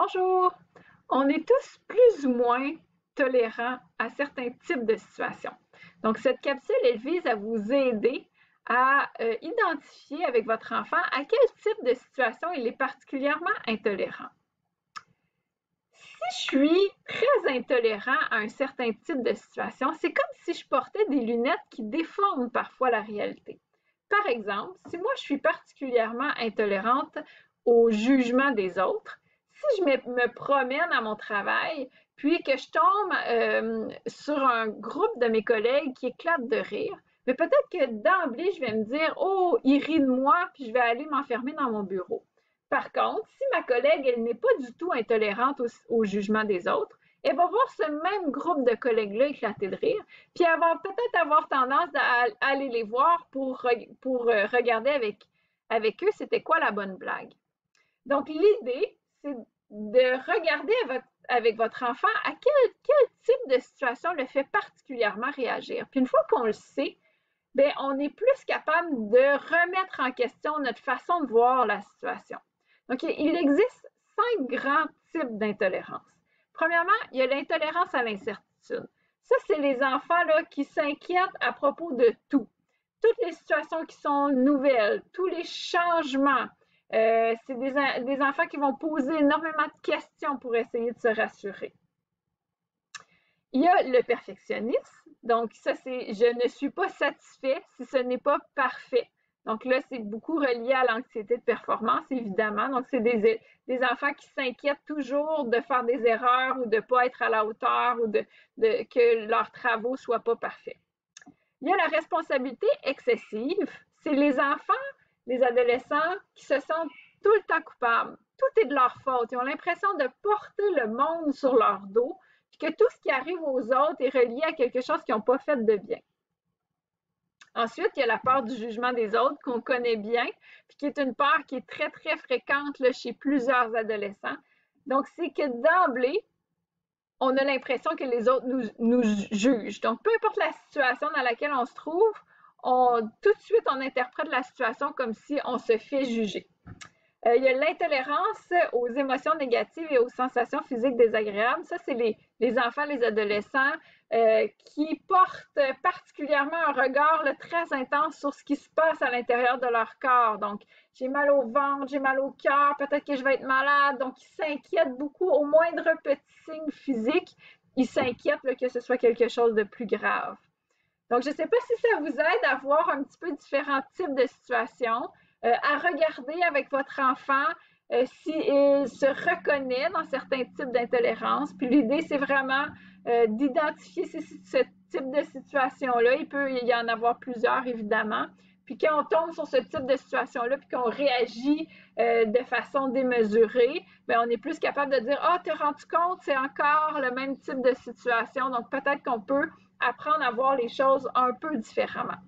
Bonjour! On est tous plus ou moins tolérants à certains types de situations. Donc, cette capsule, elle vise à vous aider à identifier avec votre enfant à quel type de situation il est particulièrement intolérant. Si je suis très intolérant à un certain type de situation, c'est comme si je portais des lunettes qui déforment parfois la réalité. Par exemple, si moi je suis particulièrement intolérante au jugement des autres, si je me promène à mon travail, puis que je tombe sur un groupe de mes collègues qui éclatent de rire, mais peut-être que d'emblée, je vais me dire, oh, il rit de moi, puis je vais aller m'enfermer dans mon bureau. Par contre, si ma collègue, elle n'est pas du tout intolérante au jugement des autres, elle va voir ce même groupe de collègues-là éclater de rire, puis elle va peut-être avoir tendance à aller les voir pour regarder avec eux c'était quoi la bonne blague. Donc, l'idée, c'est de regarder avec votre enfant à quel type de situation le fait particulièrement réagir. Puis une fois qu'on le sait, bien, on est plus capable de remettre en question notre façon de voir la situation. Donc, il existe 5 grands types d'intolérance. Premièrement, il y a l'intolérance à l'incertitude. Ça, c'est les enfants là, qui s'inquiètent à propos de tout. Toutes les situations qui sont nouvelles, tous les changements. C'est des enfants qui vont poser énormément de questions pour essayer de se rassurer. Il y a le perfectionnisme. Donc, ça, c'est je ne suis pas satisfait si ce n'est pas parfait. Donc là, c'est beaucoup relié à l'anxiété de performance, évidemment. Donc, c'est des enfants qui s'inquiètent toujours de faire des erreurs ou de ne pas être à la hauteur ou que leurs travaux ne soient pas parfaits. Il y a la responsabilité excessive. C'est les enfants, les adolescents qui se sentent tout le temps coupables. Tout est de leur faute. Ils ont l'impression de porter le monde sur leur dos, puis que tout ce qui arrive aux autres est relié à quelque chose qu'ils n'ont pas fait de bien. Ensuite, il y a la peur du jugement des autres qu'on connaît bien, puis qui est une peur qui est très, très fréquente là, chez plusieurs adolescents. Donc, c'est que d'emblée, on a l'impression que les autres nous jugent. Donc, peu importe la situation dans laquelle on se trouve, tout de suite, on interprète la situation comme si on se fait juger. Il y a l'intolérance aux émotions négatives et aux sensations physiques désagréables. Ça, c'est les enfants, les adolescents qui portent particulièrement un regard là, très intense sur ce qui se passe à l'intérieur de leur corps. Donc, j'ai mal au ventre, j'ai mal au cœur, peut-être que je vais être malade. Donc, ils s'inquiètent beaucoup au moindre petit signe physique. Ils s'inquiètent là, que ce soit quelque chose de plus grave. Donc, je ne sais pas si ça vous aide à voir un petit peu différents types de situations, à regarder avec votre enfant s'il se reconnaît dans certains types d'intolérance. Puis l'idée, c'est vraiment d'identifier ce type de situation-là. Il peut y en avoir plusieurs, évidemment. Puis quand on tombe sur ce type de situation-là, puis qu'on réagit de façon démesurée, bien, on est plus capable de dire « Ah, t'es rendu compte, c'est encore le même type de situation. » Donc, peut-être qu'on peut apprendre à voir les choses un peu différemment.